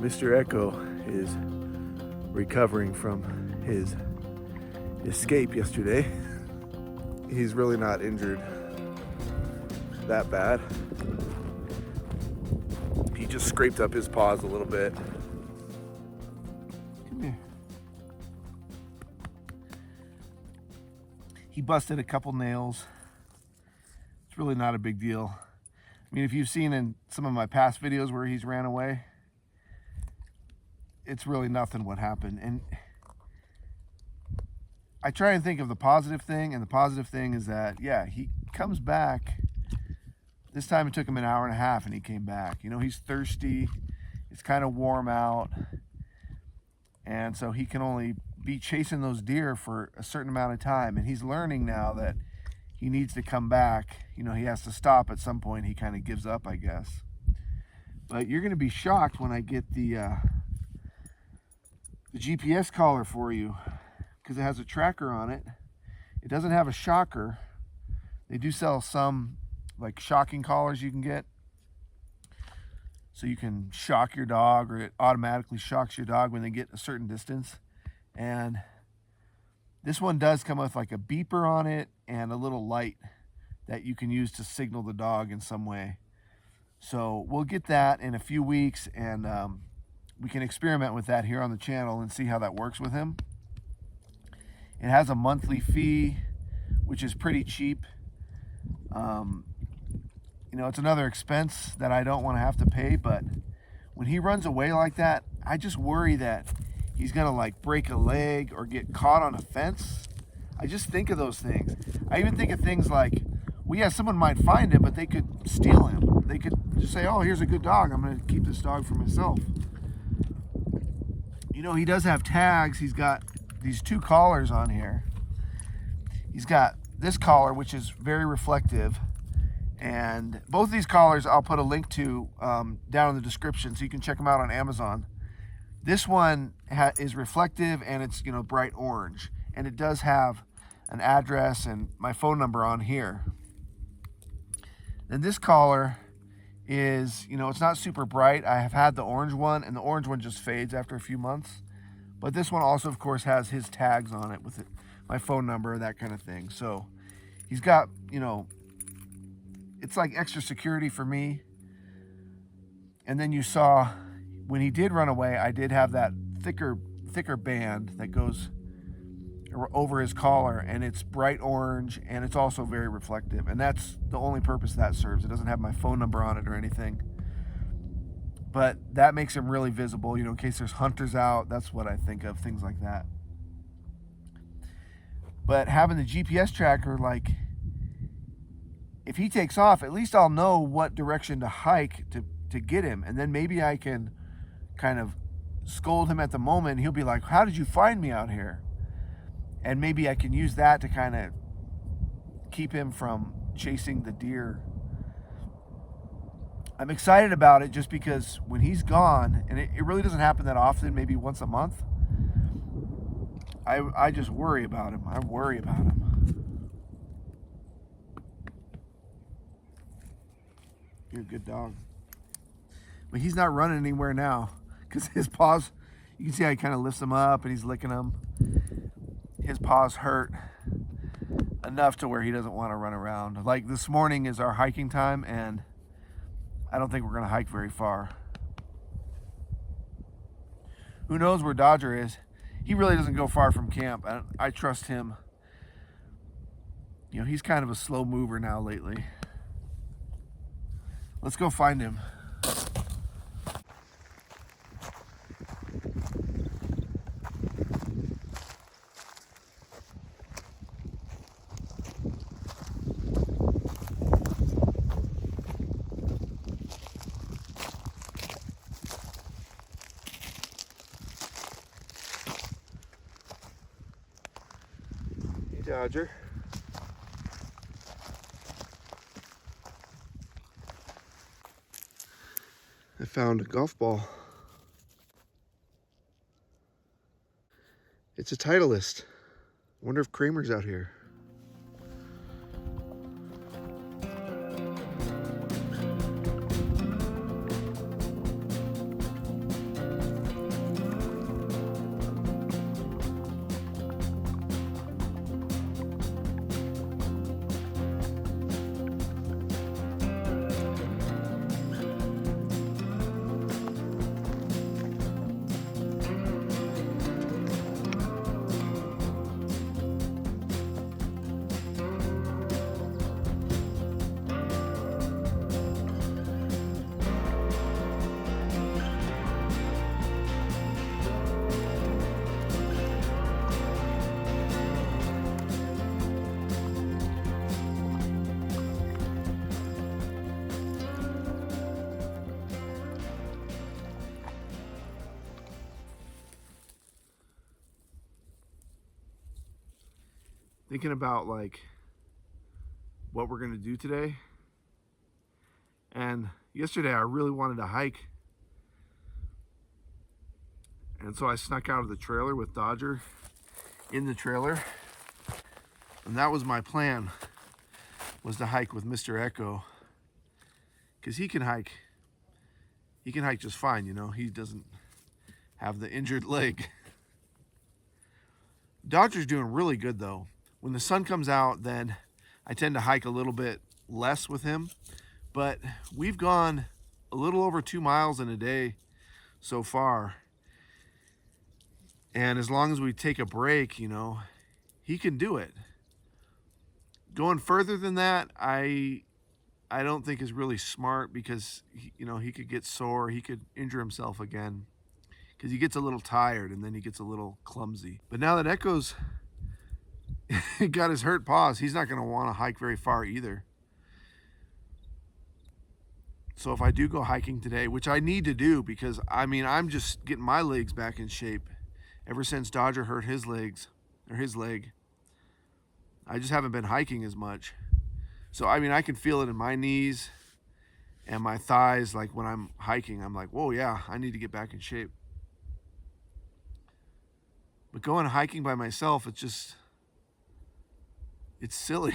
Mr. Echo is recovering from his escape yesterday. He's really not injured that bad. He just scraped up his paws a little bit. Come here. He busted a couple nails. It's really not a big deal. I mean, if you've seen in some of my past videos where he's ran away, it's really nothing what happened. And I try and think of the positive thing, and the positive thing is that, yeah, he comes back. This time it took him an hour and a half and he came back. You know, he's thirsty. It's kind of warm out. And so he can only be chasing those deer for a certain amount of time. And he's learning now that he needs to come back. You know, he has to stop at some point. He kind of gives up, I guess. But you're going to be shocked when I get the GPS collar for you, because it has a tracker on it. It doesn't have a shocker. They do sell some like shocking collars you can get, so you can shock your dog, or it automatically shocks your dog when they get a certain distance. And this one does come with like a beeper on it and a little light that you can use to signal the dog in some way. So we'll get that in a few weeks, and we can experiment with that here on the channel and see how that works with him. It has a monthly fee, which is pretty cheap. You know, it's another expense that I don't want to have to pay, but when he runs away like that, I just worry that he's gonna like break a leg or get caught on a fence. I just think of those things. I even think of things like, well, yeah, someone might find him, but they could steal him. They could just say, oh, here's a good dog, I'm gonna keep this dog for myself. You know, he does have tags. He's got these two collars on here. He's got this collar, which is very reflective, and both of these collars I'll put a link to down in the description, so you can check them out on Amazon. This one is reflective, and it's, you know, bright orange, and it does have an address and my phone number on here. And this collar is, you know, it's not super bright. I have had the orange one, and the orange one just fades after a few months. But this one also, of course, has his tags on it with my phone number, that kind of thing. So he's got, you know, it's like extra security for me. And then you saw when he did run away, I did have that thicker band that goes over his collar, and it's bright orange, and it's also very reflective. And that's the only purpose that serves. It doesn't have my phone number on it or anything. But that makes him really visible, you know, in case there's hunters out. That's what I think of, things like that. But having the GPS tracker, like, if he takes off, at least I'll know what direction to hike to get him. And then maybe I can kind of scold him at the moment, and he'll be like, how did you find me out here? And maybe I can use that to kind of keep him from chasing the deer. I'm excited about it just because when he's gone, and it really doesn't happen that often, maybe once a month, I just worry about him. I worry about him. You're a good dog. But he's not running anywhere now because his paws, you can see how he kind of lifts them up and he's licking them. His paws hurt enough to where he doesn't want to run around. Like this morning is our hiking time, and I don't think we're going to hike very far. Who knows where Dodger is? He really doesn't go far from camp. I trust him. You know, he's kind of a slow mover now lately. Let's go find him. Dodger. I found a golf ball. It's a Titleist. I wonder if Kramer's out here. thinking about like what we're gonna do today. And yesterday I really wanted to hike. And so I snuck out of the trailer with Dodger in the trailer. And that was my plan, was to hike with Mr. Echo. Because he can hike just fine, you know. He doesn't have the injured leg. Dodger's doing really good though. When the sun comes out, then I tend to hike a little bit less with him. But we've gone a little over 2 miles in a day so far. And as long as we take a break, you know, he can do it. Going further than that, I don't think is really smart, because you know, he could get sore, he could injure himself again, because he gets a little tired and then he gets a little clumsy. But now that Echo's got his hurt paws, he's not going to want to hike very far either. So if I do go hiking today, which I need to do, because I mean, I'm just getting my legs back in shape ever since Dodger hurt his legs, or his leg. I just haven't been hiking as much. So I mean, I can feel it in my knees and my thighs. Like when I'm hiking, I'm like, whoa, yeah, I need to get back in shape. But going hiking by myself, it's silly.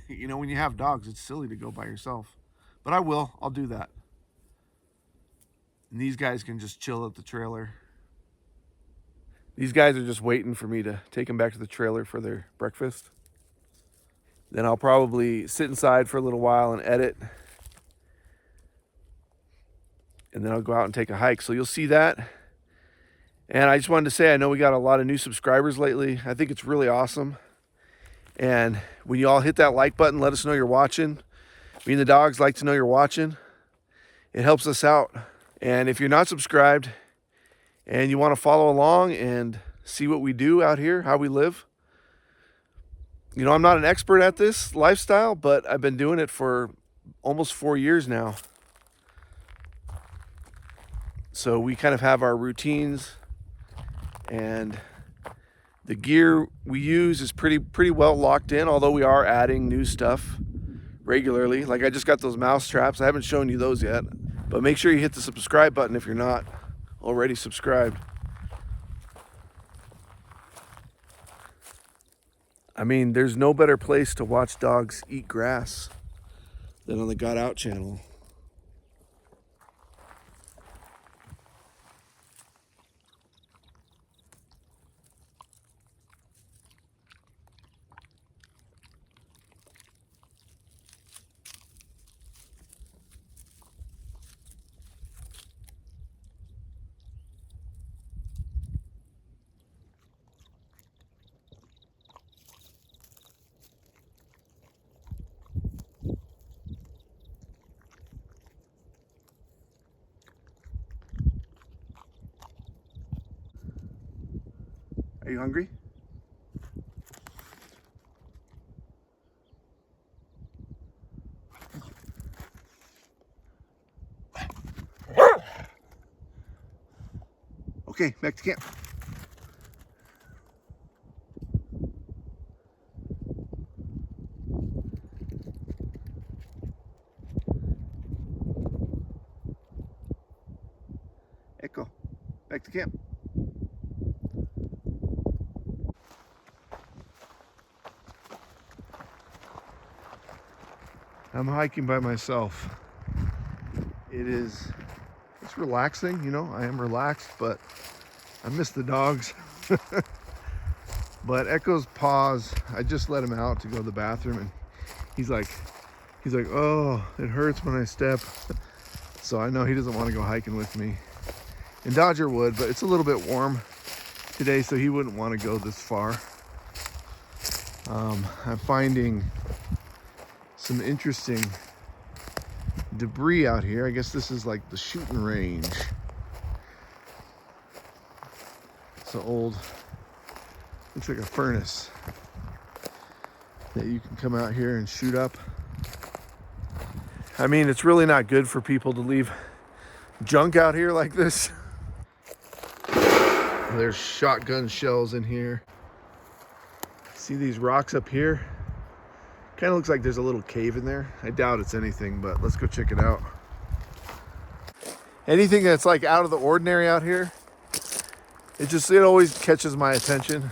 You know, when you have dogs, it's silly to go by yourself. But I'll do that. And these guys can just chill at the trailer. These guys are just waiting for me to take them back to the trailer for their breakfast. Then I'll probably sit inside for a little while and edit. And then I'll go out and take a hike. So you'll see that. And I just wanted to say, I know we got a lot of new subscribers lately. I think it's really awesome. And when you all hit that like button, let us know you're watching. Me and the dogs like to know you're watching. It helps us out. And if you're not subscribed and you want to follow along and see what we do out here, how we live, you know, I'm not an expert at this lifestyle, but I've been doing it for almost 4 years now. So we kind of have our routines, and the gear we use is pretty well locked in, although we are adding new stuff regularly. Like I just got those mouse traps. I haven't shown you those yet, but make sure you hit the subscribe button if you're not already subscribed. I mean, there's no better place to watch dogs eat grass than on the Got Out channel. Are you hungry? Okay, back to camp. Echo, back to camp. I'm hiking by myself. It's relaxing, you know, I am relaxed, but I miss the dogs. But Echo's paws, I just let him out to go to the bathroom, and he's like, oh, it hurts when I step. So I know he doesn't want to go hiking with me. And Dodger would, but it's a little bit warm today, so he wouldn't want to go this far. I'm finding some interesting debris out here. I guess this is like the shooting range. It's an old, looks like a furnace that you can come out here and shoot up. I mean, it's really not good for people to leave junk out here like this. There's shotgun shells in here. See these rocks up here? Kind of looks like there's a little cave in there. I doubt it's anything, but let's go check it out. Anything that's like out of the ordinary out here, it always catches my attention.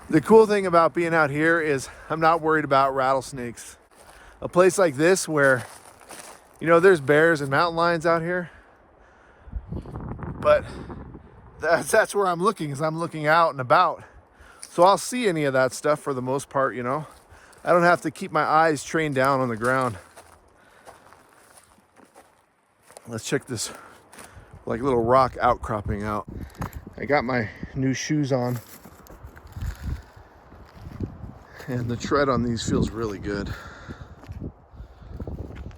The cool thing about being out here is I'm not worried about rattlesnakes. A place like this where, you know, there's bears and mountain lions out here, but that's where I'm looking, is I'm looking out and about. So I'll see any of that stuff for the most part, you know. I don't have to keep my eyes trained down on the ground. Let's check this like little rock outcropping out. I got my new shoes on, and the tread on these feels really good.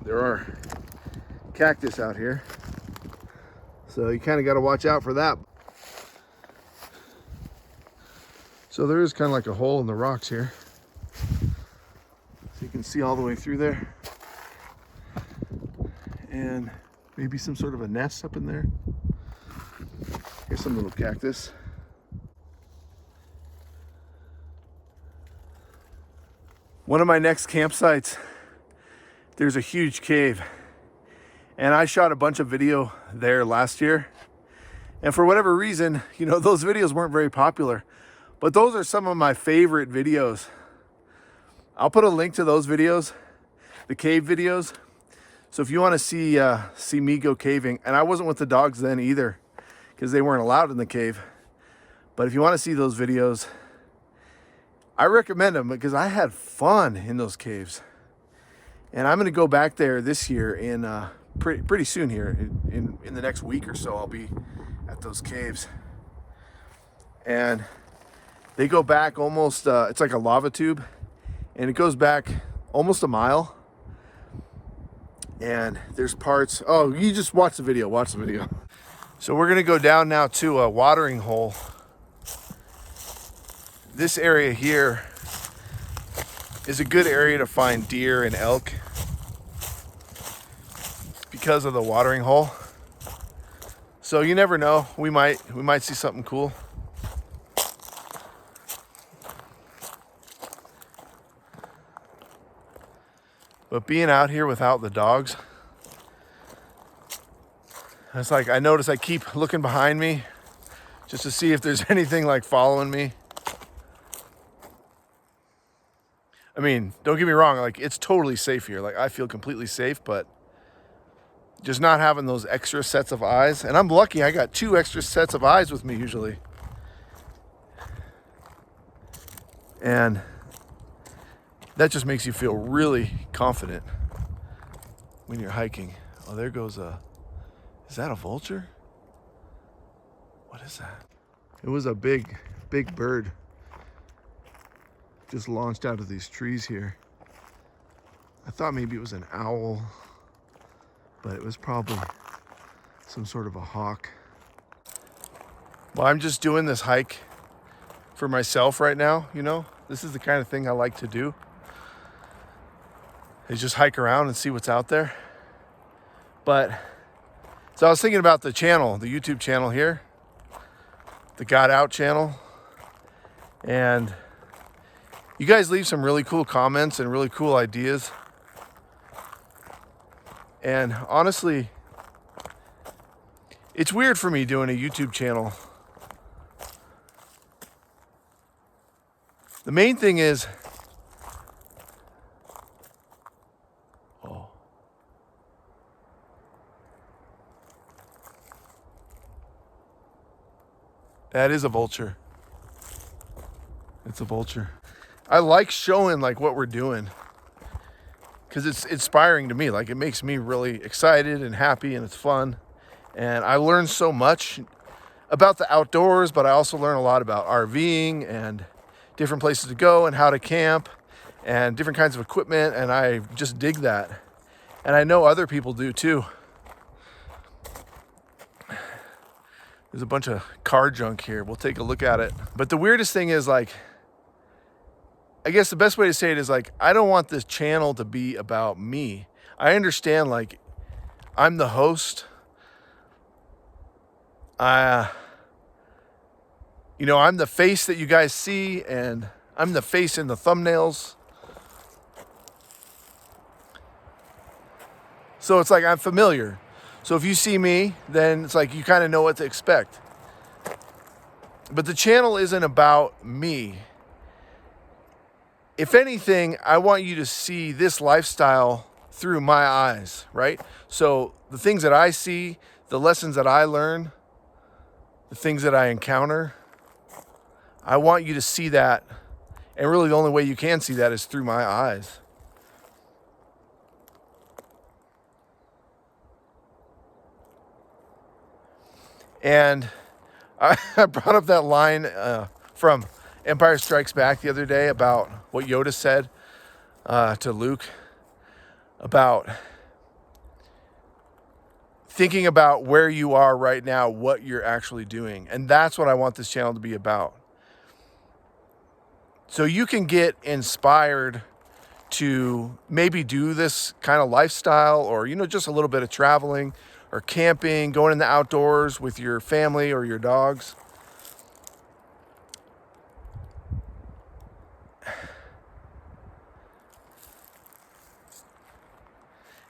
There are cactus out here, so you kind of got to watch out for that. So there is kind of like a hole in the rocks here, so you can see all the way through there, and maybe some sort of a nest up in there. Here's some little cactus. One of my next campsites, there's a huge cave, and I shot a bunch of video there last year, and for whatever reason, you know, those videos weren't very popular, but those are some of my favorite videos. I'll put a link to those videos, the cave videos. So if you want to see me go caving, and I wasn't with the dogs then either, because they weren't allowed in the cave. But if you want to see those videos, I recommend them, because I had fun in those caves. And I'm going to go back there this year in pretty soon here. In the next week or so, I'll be at those caves. And they go back almost, it's like a lava tube, and it goes back almost a mile. And there's parts, oh, you just watch the video. So we're gonna go down now to a watering hole. This area here is a good area to find deer and elk because of the watering hole. So you never know, we might see something cool. But being out here without the dogs, it's like I notice I keep looking behind me just to see if there's anything like following me. I mean, don't get me wrong, like it's totally safe here. Like I feel completely safe, but just not having those extra sets of eyes. And I'm lucky I got 2 extra sets of eyes with me usually. And that just makes you feel really confident when you're hiking. Oh, there goes is that a vulture? What is that? It was a big bird. Just launched out of these trees here. I thought maybe it was an owl, but it was probably some sort of a hawk. Well, I'm just doing this hike for myself right now, you know? This is the kind of thing I like to do. Is just hike around and see what's out there. But so I was thinking about the channel, the YouTube channel here, the Got Out channel, and you guys leave some really cool comments and really cool ideas. And honestly, it's weird for me doing a YouTube channel. The main thing is, that is a vulture. It's a vulture. I like showing like what we're doing because it's inspiring to me. Like it makes me really excited and happy, and it's fun. And I learn so much about the outdoors, but I also learn a lot about RVing and different places to go and how to camp and different kinds of equipment. And I just dig that. And I know other people do too. There's a bunch of car junk here. We'll take a look at it. But the weirdest thing is, like, I guess the best way to say it is, like, I don't want this channel to be about me. I understand, like, I'm the host. You know, I'm the face that you guys see, and I'm the face in the thumbnails. So it's like I'm familiar. So if you see me, then it's like you kind of know what to expect. But the channel isn't about me. If anything, I want you to see this lifestyle through my eyes, right? So the things that I see, the lessons that I learn, the things that I encounter, I want you to see that. And really the only way you can see that is through my eyes. And I brought up that line from Empire Strikes Back the other day about what Yoda said to Luke about thinking about where you are right now, what you're actually doing. And that's what I want this channel to be about. So you can get inspired to maybe do this kind of lifestyle, or, you know, just a little bit of traveling or camping, going in the outdoors with your family or your dogs.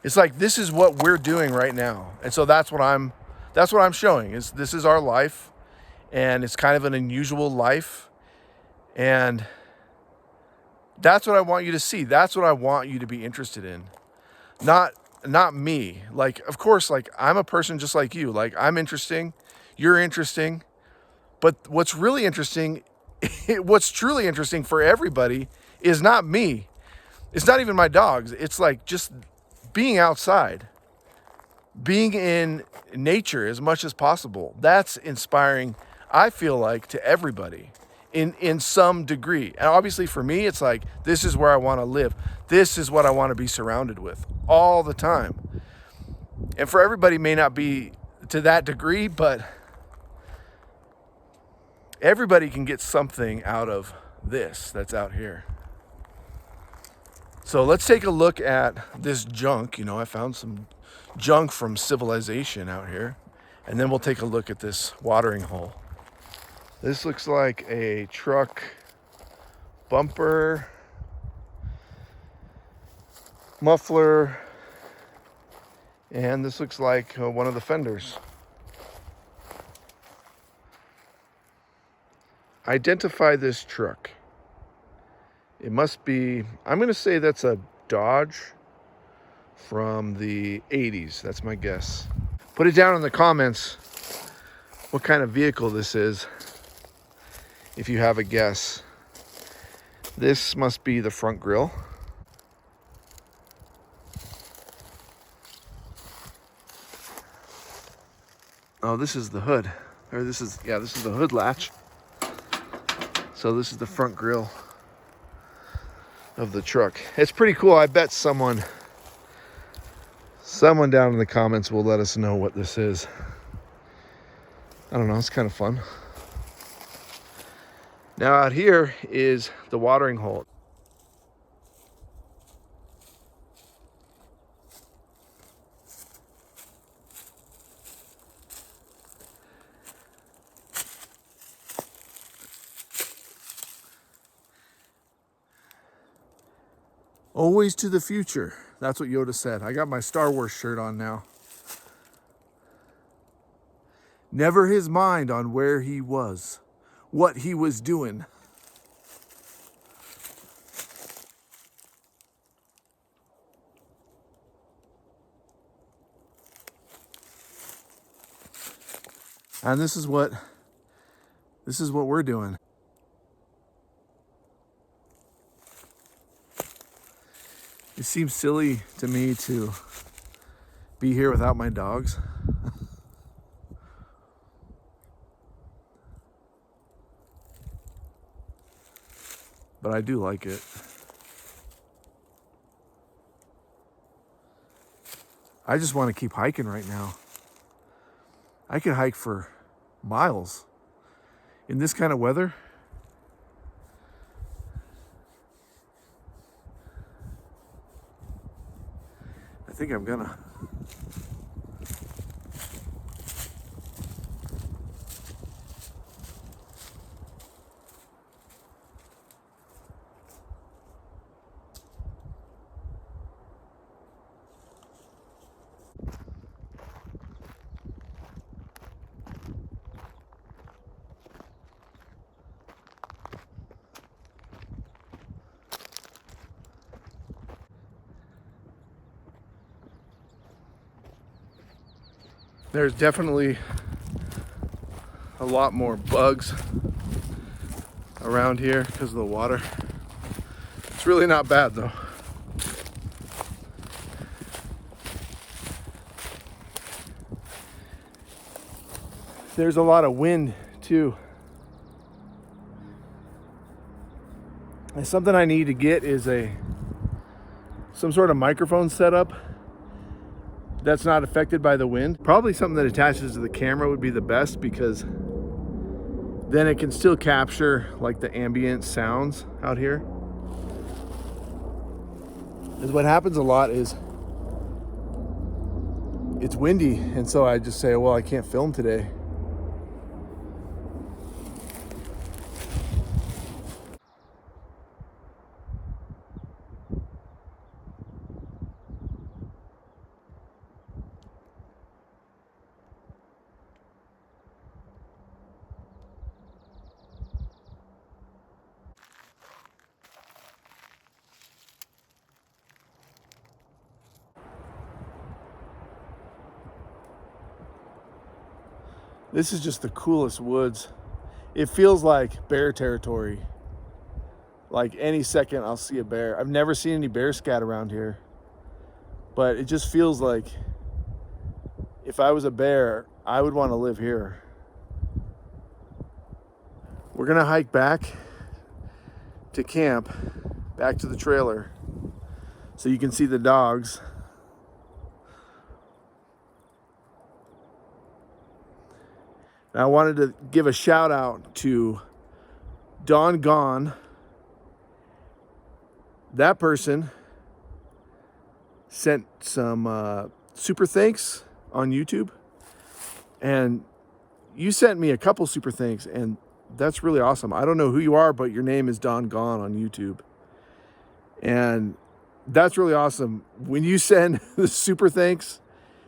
It's like, this is what we're doing right now. And so that's what I'm showing, is this is our life, and it's kind of an unusual life. And that's what I want you to see. That's what I want you to be interested in. Not me. Like, of course, like, I'm a person just like you. Like, I'm interesting. You're interesting. But what's really interesting, what's truly interesting for everybody is not me. It's not even my dogs. It's like just being outside, being in nature as much as possible. That's inspiring, I feel like, to everybody in some degree. And obviously for me, it's like, this is where I want to live. This is what I want to be surrounded with all the time. And for everybody, may not be to that degree, but everybody can get something out of this that's out here. So let's take a look at this junk. You know, I found some junk from civilization out here. And then we'll take a look at this watering hole. This looks like a truck bumper, muffler, and this looks like one of the fenders. Identify this truck. It must be, I'm going to say that's a Dodge from the 80s. That's my guess. Put it down in the comments what kind of vehicle this is, if you have a guess. This must be the front grille. Oh, this is the hood. Or this is the hood latch. So this is the front grille of the truck. It's pretty cool. I bet someone down in the comments will let us know what this is. I don't know, it's kind of fun. Now out here is the watering hole. Always to the future. That's what Yoda said. I got my Star Wars shirt on now. Never his mind on where he was, what he was doing. And this is what we're doing. It seems silly to me to be here without my dogs. But I do like it. I just want to keep hiking right now. I could hike for miles in this kind of weather. I think I'm gonna. There's definitely a lot more bugs around here because of the water. It's really not bad though. There's a lot of wind too. And something I need to get is some sort of microphone setup that's not affected by the wind. Probably something that attaches to the camera would be the best, because then it can still capture like the ambient sounds out here. Because what happens a lot is it's windy, and so I just say, well, I can't film today. This is just the coolest woods. It feels like bear territory. Like any second I'll see a bear. I've never seen any bear scat around here, but it just feels like if I was a bear, I would want to live here. We're gonna hike back to camp, back to the trailer, so you can see the dogs. And I wanted to give a shout out to Don Gone. That person sent some super thanks on YouTube, and you sent me a couple super thanks, and that's really awesome. I don't know who you are, but your name is Don Gone on YouTube, and that's really awesome. When you send the super thanks,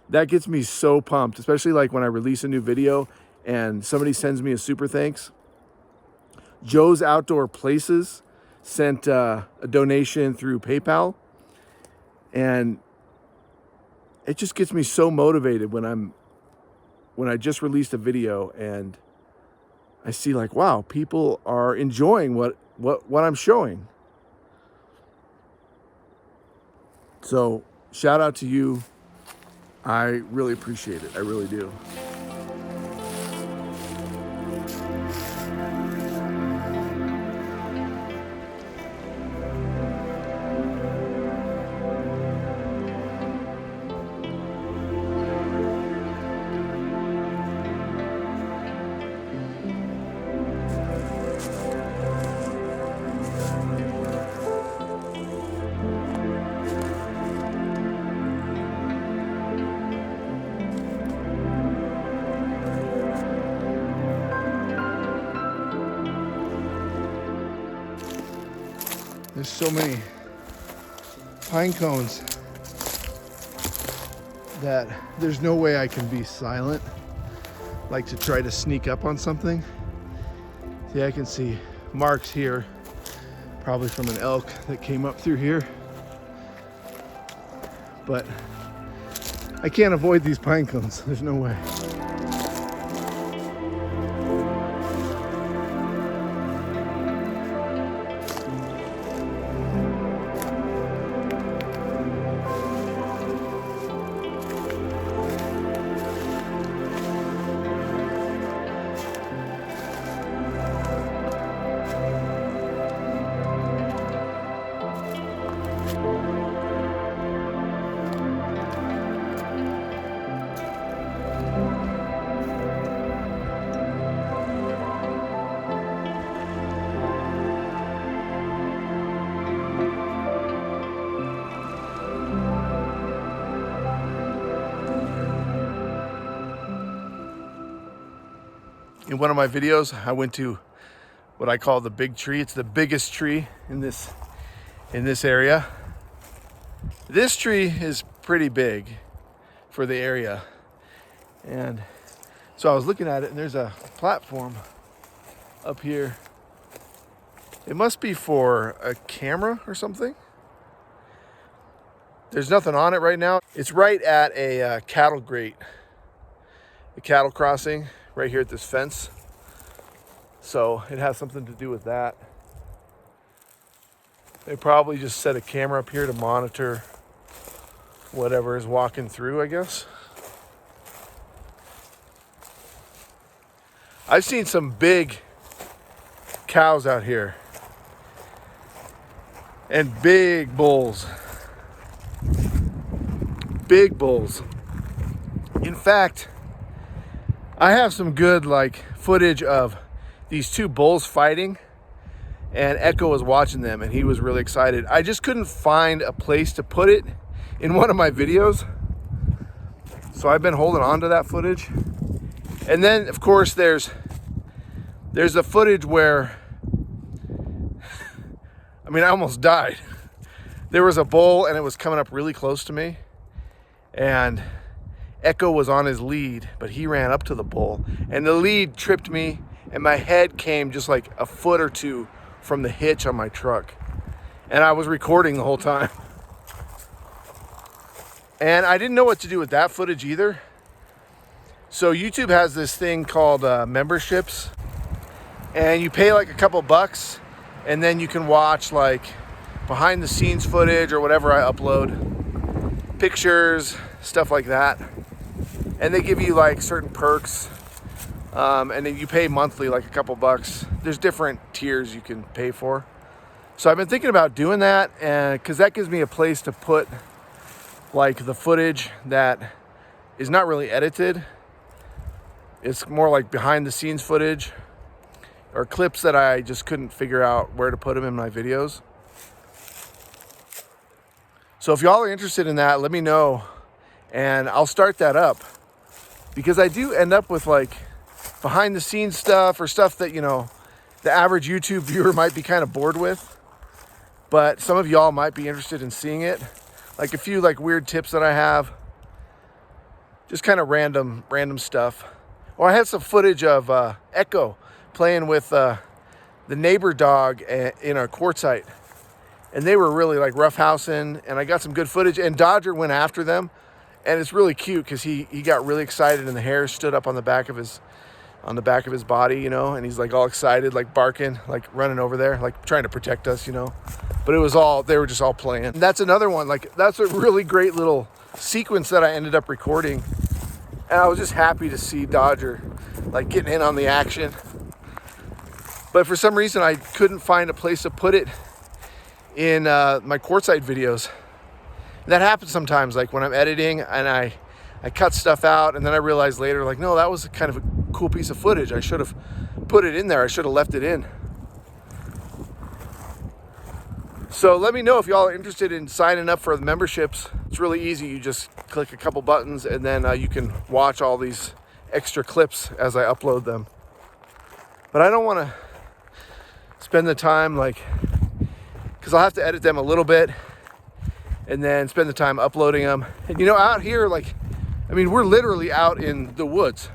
that gets me so pumped, especially like when I release a new video and somebody sends me a super thanks. Joe's Outdoor Places sent a donation through PayPal, and it just gets me so motivated when I just released a video and I see like, wow, people are enjoying what I'm showing. So shout out to you. I really appreciate it. I really do. There's so many pine cones that there's no way I can be silent, like to try to sneak up on something. See, I can see marks here, probably from an elk that came up through here. But I can't avoid these pine cones, there's no way. In one of my videos, I went to what I call the big tree. It's the biggest tree in this area. This tree is pretty big for the area. And so I was looking at it, and there's a platform up here. It must be for a camera or something. There's nothing on it right now. It's right at a cattle grate. the cattle crossing right here at this fence. So it has something to do with that. They probably just set a camera up here to monitor whatever is walking through, I guess. I've seen some big cows out here and big bulls. Big bulls. In fact, I have some good footage of these two bulls fighting, and Echo was watching them and he was really excited. I just couldn't find a place to put it in one of my videos, so I've been holding on to that footage. And then of course there's the footage where I almost died. There was a bull and it was coming up really close to me, and Echo was on his lead, but he ran up to the bull and the lead tripped me and my head came just like a foot or two from the hitch on my truck, and I was recording the whole time. And I didn't know what to do with that footage either. So YouTube has this thing called memberships, and you pay like a couple bucks and then you can watch like behind the scenes footage or whatever I upload, pictures, stuff like that. And they give you like certain perks, and then you pay monthly like a couple bucks. There's different tiers you can pay for. So I've been thinking about doing that, and because that gives me a place to put like the footage that is not really edited. It's more like behind the scenes footage or clips that I just couldn't figure out where to put them in my videos. So if y'all are interested in that, let me know and I'll start that up, because I do end up with like behind the scenes stuff or stuff that, you know, the average YouTube viewer might be kind of bored with, but some of y'all might be interested in seeing it. Like a few like weird tips that I have, just kind of random stuff. Or I had some footage of Echo playing with the neighbor dog in a Quartzsite, and they were really like roughhousing, and I got some good footage, and Dodger went after them, and it's really cute because he got really excited and the hair stood up on the back of his body, you know, and he's like all excited, like barking, like running over there, like trying to protect us, you know. But they were just all playing. And that's another one, like that's a really great little sequence that I ended up recording, and I was just happy to see Dodger like getting in on the action. But for some reason I couldn't find a place to put it in my Quartzsite videos. That happens sometimes, like when I'm editing and I cut stuff out, and then I realized later, like, no, that was kind of a cool piece of footage. I should have put it in there. I should have left it in. So let me know if y'all are interested in signing up for the memberships. It's really easy. You just click a couple buttons, and then you can watch all these extra clips as I upload them. But I don't want to spend the time, like, because I'll have to edit them a little bit and then spend the time uploading them. And you know, out here, like, I mean, we're literally out in the woods.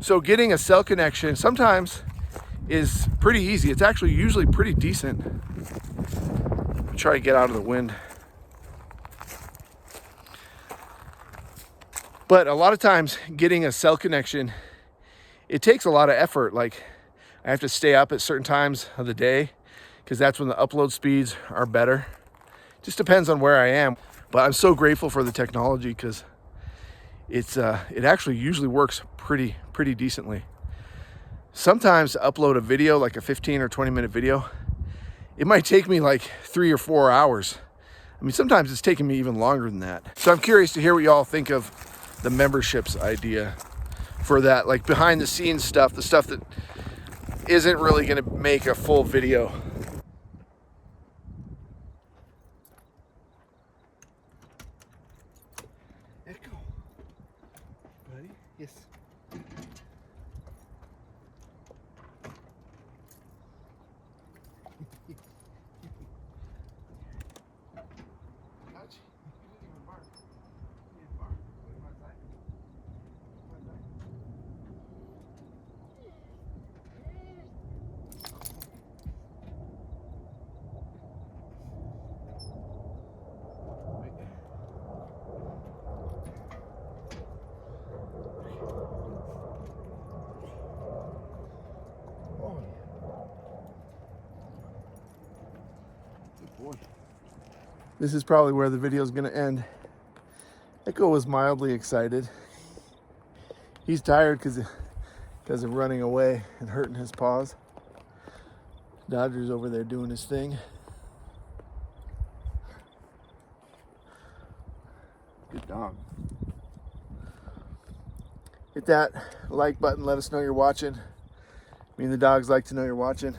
So getting a cell connection sometimes is pretty easy. It's actually usually pretty decent. Try to get out of the wind. But a lot of times getting a cell connection, it takes a lot of effort. Like, I have to stay up at certain times of the day because that's when the upload speeds are better. Just depends on where I am. But I'm so grateful for the technology because it actually usually works pretty decently. Sometimes to upload a video, like a 15 or 20 minute video, it might take me like 3 or 4 hours. I mean, sometimes it's taking me even longer than that. So I'm curious to hear what y'all think of the memberships idea for that, like behind the scenes stuff, the stuff that isn't really gonna make a full video. Echo, buddy, yes. This is probably where the video is going to end. Echo was mildly excited. He's tired because of running away and hurting his paws. Dodger's over there doing his thing. Good dog. Hit that like button. Let us know you're watching. Me and the dogs like to know you're watching.